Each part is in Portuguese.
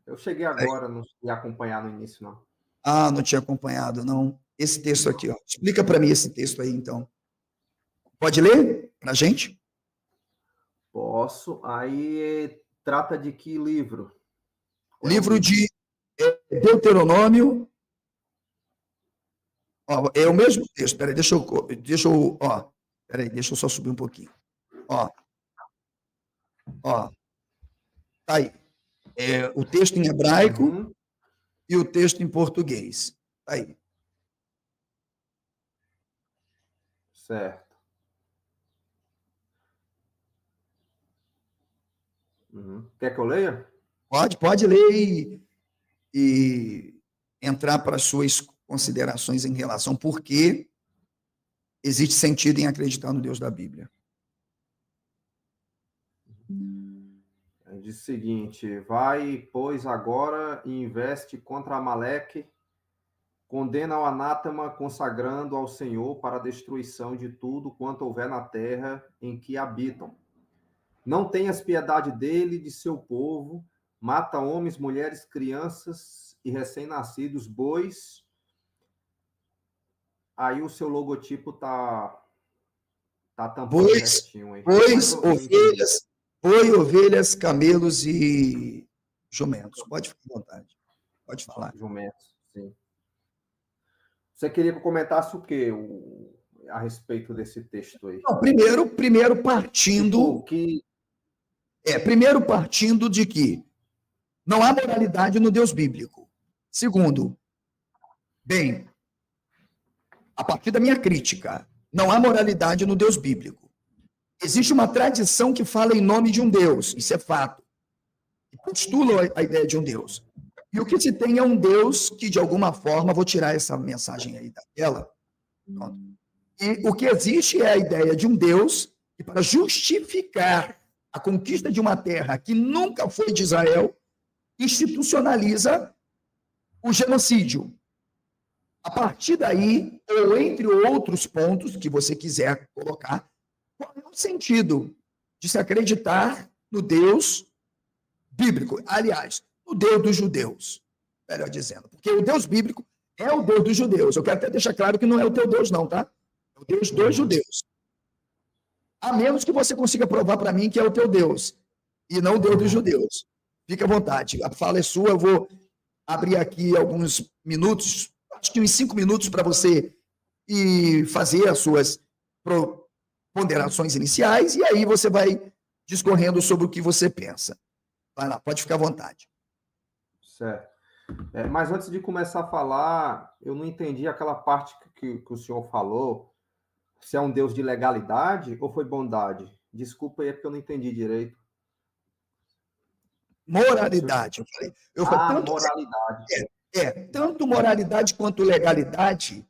Eu cheguei agora, não cheguei a acompanhar no início, não. Ah, não tinha acompanhado, não. Esse texto aqui, ó. Explica para mim esse texto aí, então. Pode ler para a gente? Posso. Aí trata de que livro? Qual é o Livro livro? de Deuteronômio. Ó, é o mesmo texto. Peraí, deixa eu só subir um pouquinho. Ó, tá aí. É o texto em hebraico Uhum, e o texto em português. Tá aí. certo. Uhum. Quer que eu leia? Pode ler e entrar para as suas considerações em relação por que existe sentido em acreditar no Deus da Bíblia. Diz o seguinte: vai, pois, agora e investe contra Amaleque, condena o anátema, consagrando ao Senhor para a destruição de tudo quanto houver na terra em que habitam. Não tenhas piedade dele, de seu povo, mata homens, mulheres, crianças e recém-nascidos, bois. Aí o seu logotipo tá tampando o Bois, restinho aí. Mas bois, eu entendi. ovelhas, camelos e jumentos. Pode ficar à vontade. Pode falar. Jumentos, sim. Você queria que eu comentasse o quê a respeito desse texto aí? Não, primeiro Tipo, partindo, que. primeiro partindo de que não há moralidade no Deus bíblico. Segundo, bem, a partir da minha crítica, não há moralidade no Deus bíblico. Existe uma tradição que fala em nome de um Deus, isso é fato, que postula a ideia de um Deus. E o que se tem é um Deus que, de alguma forma, vou tirar essa mensagem aí da tela. Pronto. E o que existe é a ideia de um Deus que, para justificar a conquista de uma terra que nunca foi de Israel, institucionaliza o genocídio. A partir daí, ou entre outros pontos que você quiser colocar, qual é o sentido de se acreditar no Deus bíblico? Aliás, no Deus dos judeus, melhor dizendo. Porque o Deus bíblico é o Deus dos judeus. Eu quero até deixar claro que não é o teu Deus, não, tá? É o Deus dos judeus. A menos que você consiga provar para mim que é o teu Deus e não o Deus dos judeus. Fique à vontade. A fala é sua, eu vou abrir aqui alguns minutos, acho que uns 5 minutos para você e fazer as suas ponderações iniciais, e aí você vai discorrendo sobre o que você pensa. Vai lá, pode ficar à vontade. Certo. Mas antes de começar a falar, eu não entendi aquela parte que o senhor falou, se é um Deus de legalidade ou foi bondade. Desculpa aí, é porque eu não entendi direito. Moralidade, eu falei. Moralidade. Tanto moralidade quanto legalidade,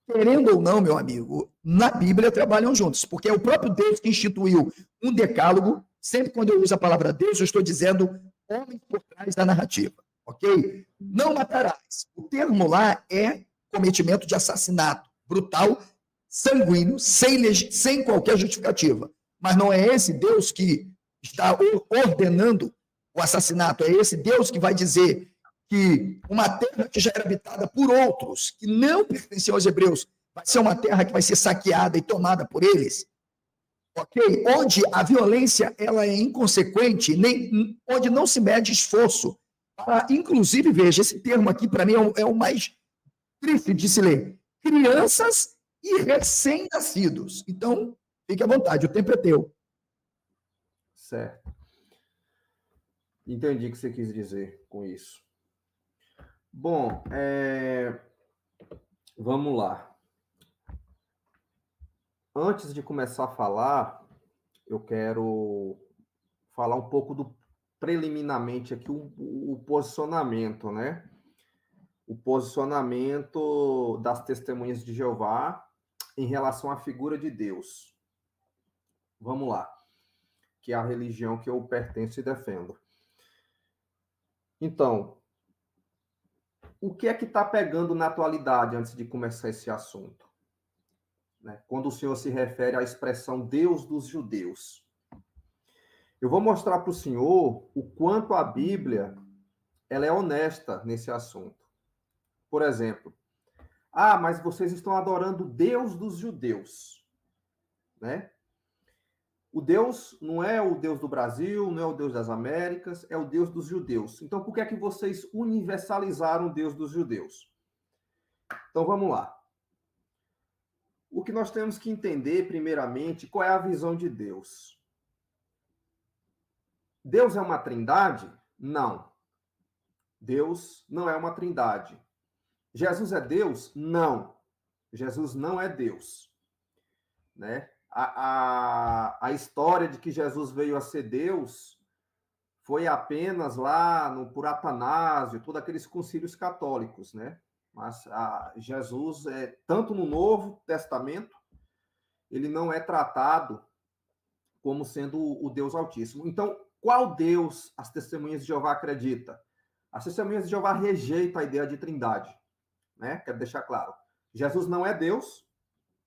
querendo ou não, meu amigo, na Bíblia trabalham juntos, porque é o próprio Deus que instituiu um decálogo. Sempre quando eu uso a palavra Deus, eu estou dizendo homem por trás da narrativa, ok? Não matarás. O termo lá é cometimento de assassinato brutal, sanguíneo, sem qualquer justificativa. Mas não é esse Deus que está ordenando o assassinato, é esse Deus que vai dizer que uma terra que já era habitada por outros, que não pertenciam aos hebreus, vai ser uma terra que vai ser saqueada e tomada por eles, ok? Onde a violência ela é inconsequente, onde não se mede esforço. Inclusive, veja, esse termo aqui para mim é o mais triste de se ler. Crianças e recém-nascidos. Então, fique à vontade, o tempo é teu. Certo. Entendi o que você quis dizer com isso. Bom, vamos lá. Antes de começar a falar, eu quero falar um pouco preliminarmente aqui o posicionamento, né? O posicionamento das testemunhas de Jeová em relação à figura de Deus. Vamos lá, que é a religião que eu pertenço e defendo. Então, o que é que está pegando na atualidade antes de começar esse assunto? Né? Quando o Senhor se refere à expressão Deus dos judeus. Eu vou mostrar para o senhor o quanto a Bíblia ela é honesta nesse assunto. Por exemplo, mas vocês estão adorando o Deus dos judeus, né? O Deus não é o Deus do Brasil, não é o Deus das Américas, é o Deus dos judeus. Então, por que é que vocês universalizaram o Deus dos judeus? Então, vamos lá. O que nós temos que entender, primeiramente, qual é a visão de Deus. Deus é uma trindade? Não. Deus não é uma trindade. Jesus é Deus? Não. Jesus não é Deus. Né? A história de que Jesus veio a ser Deus foi apenas lá por Atanásio, todos aqueles concílios católicos, né? Mas Jesus, tanto no Novo Testamento, ele não é tratado como sendo o Deus Altíssimo. Então, qual Deus as Testemunhas de Jeová acredita? As Testemunhas de Jeová rejeitam a ideia de trindade, né? Quero deixar claro. Jesus não é Deus,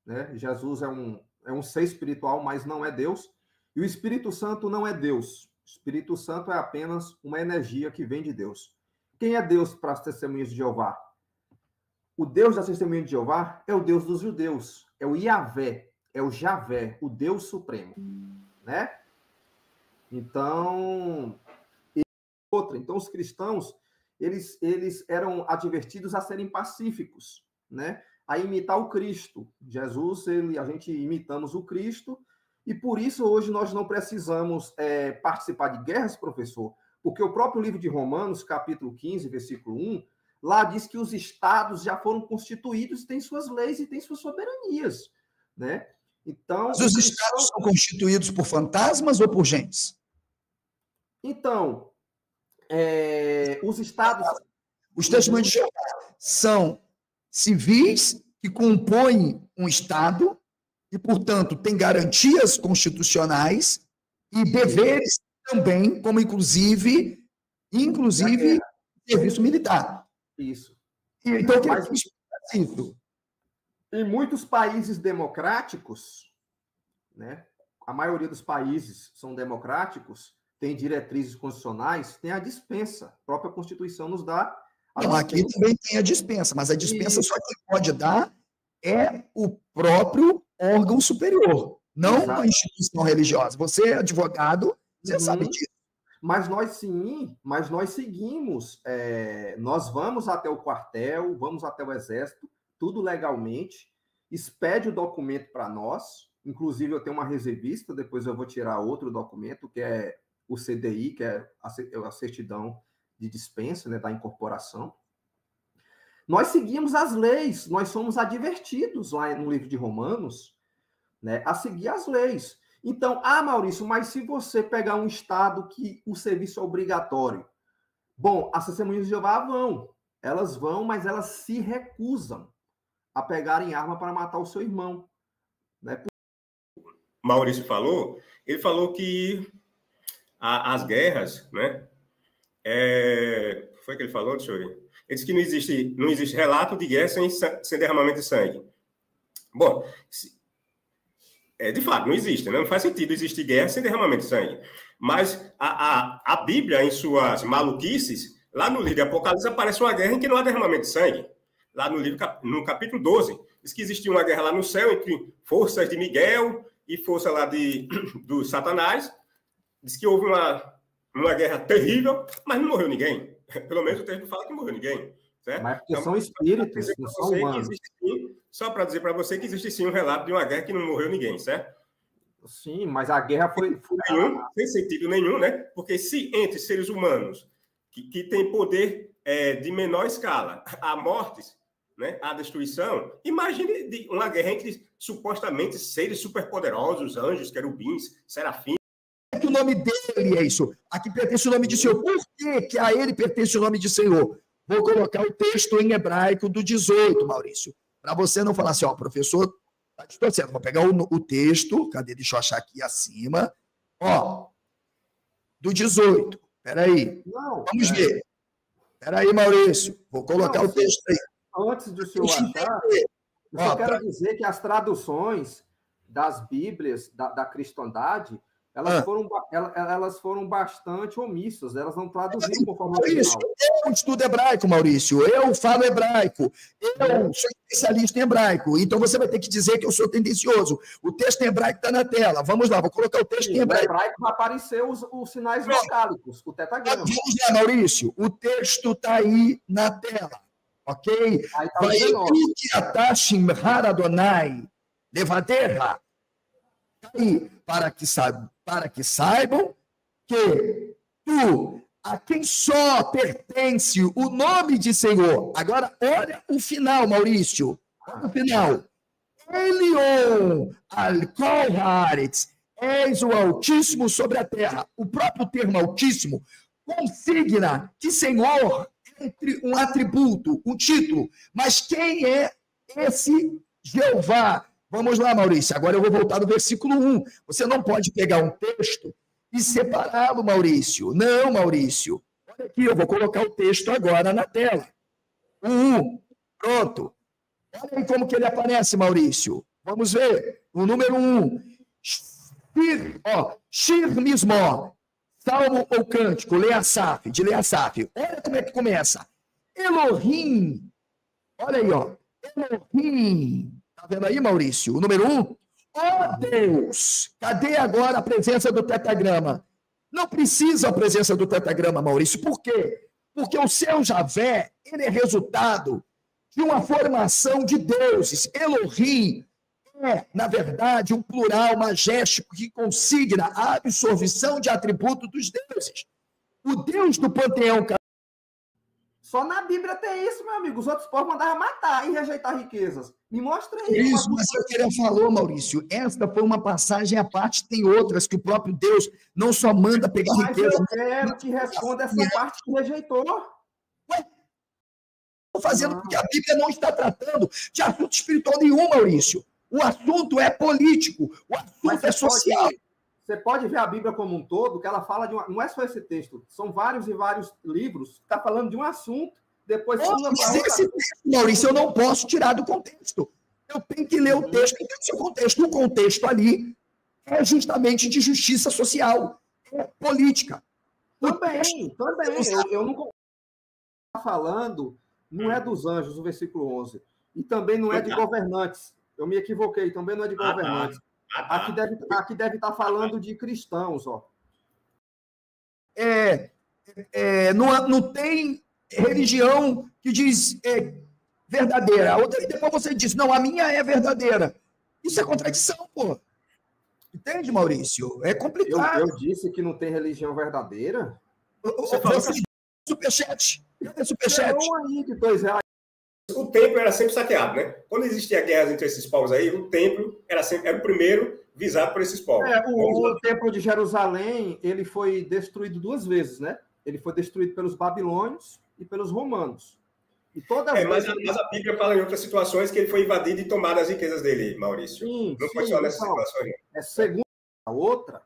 né? Jesus é um ser espiritual, mas não é Deus. E o Espírito Santo não é Deus. O Espírito Santo é apenas uma energia que vem de Deus. Quem é Deus para as Testemunhas de Jeová? O Deus das Testemunhas de Jeová é o Deus dos judeus. É o Yahvé, é o Javé, o Deus Supremo, né? Então, então os cristãos, eles eram advertidos a serem pacíficos, né? A imitar o Cristo. Jesus, a gente imitamos o Cristo, e por isso hoje nós não precisamos participar de guerras, professor, porque o próprio livro de Romanos, capítulo 15, versículo 1, lá diz que os estados já foram constituídos, têm suas leis e têm suas soberanias, né? Então, mas os estados são constituídos por fantasmas ou por gentes? Então, os estados... Os testemunhos de Jeová são civis que compõem um estado e, portanto, têm garantias constitucionais e deveres também, como inclusive serviço militar. Isso. Então, o que é isso? Em muitos países democráticos, né, a maioria dos países são democráticos, tem diretrizes constitucionais, tem a dispensa. A própria Constituição nos dá a dispensa. Aqui também tem a dispensa, mas a dispensa só quem pode dar é o próprio órgão superior, não a instituição religiosa. Você é advogado, você sabe disso. Mas nós seguimos, nós vamos até o quartel, vamos até o exército, tudo legalmente, expede o documento para nós, inclusive eu tenho uma reservista, depois eu vou tirar outro documento, que é o CDI, que é a certidão de dispensa, né, da incorporação. Nós seguimos as leis, nós somos advertidos lá no livro de Romanos, né, a seguir as leis. Então, Maurício, mas se você pegar um estado que o serviço é obrigatório, bom, as Testemunhas de Jeová elas vão, mas elas se recusam a pegarem arma para matar o seu irmão. Né? Maurício falou, ele falou que as guerras, né? Foi que ele falou? Deixa eu ver. Ele disse que não existe relato de guerra sem derramamento de sangue. Bom, de fato, não existe, né? Não faz sentido existir guerra sem derramamento de sangue. Mas a Bíblia, em suas maluquices, lá no livro de Apocalipse, aparece uma guerra em que não há derramamento de sangue. Lá no capítulo 12, diz que existia uma guerra lá no céu entre forças de Miguel e força lá do Satanás. Diz que houve uma guerra terrível, mas não morreu ninguém. Pelo menos o texto fala que não morreu ninguém. Certo? Mas porque então, são espíritos, não são humanos. Só para dizer para você que existe sim um relato de uma guerra que não morreu ninguém, certo? Sim, mas a guerra foi... Sem sentido nenhum, né? Porque se entre seres humanos que têm poder de menor escala há mortes, né, há destruição, imagine uma guerra entre supostamente seres superpoderosos, anjos, querubins, serafins. Que o nome dele é isso. Aqui pertence o nome de Senhor. Por que a ele pertence o nome de Senhor? Vou colocar o texto em hebraico do 18, Maurício. Para você não falar assim, ó, professor, tá distorcendo. Vou pegar o texto, cadê? Deixa eu achar aqui acima. Ó, do 18. Peraí. Vamos ver. Peraí, Maurício. Vou colocar o texto aí. Antes do senhor achar, eu só quero dizer que as traduções das Bíblias da cristandade, elas foram bastante omissas, elas não traduziram conforme o original. Eu estudo hebraico, Maurício. Eu falo hebraico. Eu sou especialista em hebraico. Então você vai ter que dizer que eu sou tendencioso. O texto em hebraico está na tela. Vamos lá, vou colocar o texto em hebraico. No hebraico vai aparecer os sinais vocálicos, o tetagrama. Vamos lá, Maurício. O texto está aí na tela. Ok? Tá Atashim Haradonai Levadeha. Aí, para que saibam que tu, a quem só pertence o nome de Senhor. Agora, olha o final, Maurício. Olha o final. Elion al-Kol Haaretz, és o Altíssimo sobre a terra. O próprio termo Altíssimo consigna que Senhor entre um atributo, um título. Mas quem é esse Jeová? Vamos lá, Maurício. Agora eu vou voltar do versículo 1. Você não pode pegar um texto e separá-lo, Maurício. Não, Maurício. Olha aqui, eu vou colocar o texto agora na tela. O 1. Pronto. Olha aí como que ele aparece, Maurício. Vamos ver. O número 1. Shir Mismor. Salmo ou cântico. Leasaf. De Leasaf. Olha como é que começa. Elohim. Olha aí, ó. Elohim. Está vendo aí, Maurício? O número 1. Oh, Deus! Cadê agora a presença do tetagrama? Não precisa a presença do tetagrama, Maurício. Por quê? Porque o seu Javé, ele é resultado de uma formação de deuses. Elohim é, na verdade, um plural magéstico que consigna a absorção de atributo dos deuses. O Deus do panteão. Só na Bíblia tem isso, meu amigo. Os outros povos mandavam matar e rejeitar riquezas. Me mostra aí. Isso, mas eu queria falar, Maurício, esta foi uma passagem à parte, tem outras que o próprio Deus não só manda pegar riqueza. Eu quero que responda essa parte que rejeitou. Ué? Estou fazendo porque a Bíblia não está tratando de assunto espiritual nenhum, Maurício. O assunto é político, o assunto é social. Você pode ver a Bíblia como um todo, que ela fala de uma... Não é só esse texto, são vários e vários livros que está falando de um assunto, depois... Esse texto, Maurício, eu não posso tirar do contexto. Eu tenho que ler o texto dentro do seu contexto. O contexto ali é justamente de justiça social, é política. Também. Eu não estou falando, não é dos anjos, o versículo 11. E também não é de governantes. Eu me equivoquei, também não é de governantes. Aqui deve estar falando de cristãos, ó. Não tem religião que diz verdadeira. Outra, e depois você diz, não, a minha é verdadeira. Isso é contradição, pô. Entende, Maurício? É complicado. Eu disse que não tem religião verdadeira? Você falou superchat. Cadê superchat? Aí de R$2. O templo era sempre saqueado, né? Quando existia guerras entre esses povos aí, o templo era o primeiro visado por esses povos. O templo de Jerusalém, ele foi destruído 2 vezes, né? Ele foi destruído pelos babilônios e pelos romanos. E todas mas a Bíblia fala em outras situações que ele foi invadido e tomado as riquezas dele, Maurício. Não foi só nessas situações. Segundo a outra,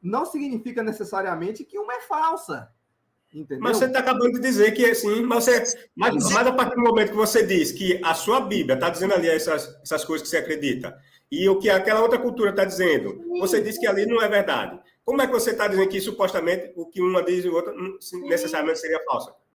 não significa necessariamente que uma é falsa. Entendeu? Mas você está acabando de dizer que sim, mas a partir do momento que você diz que a sua Bíblia está dizendo ali essas coisas que você acredita, e o que aquela outra cultura está dizendo, você diz que ali não é verdade. Como é que você está dizendo que supostamente o que uma diz e o outro necessariamente seria falsa?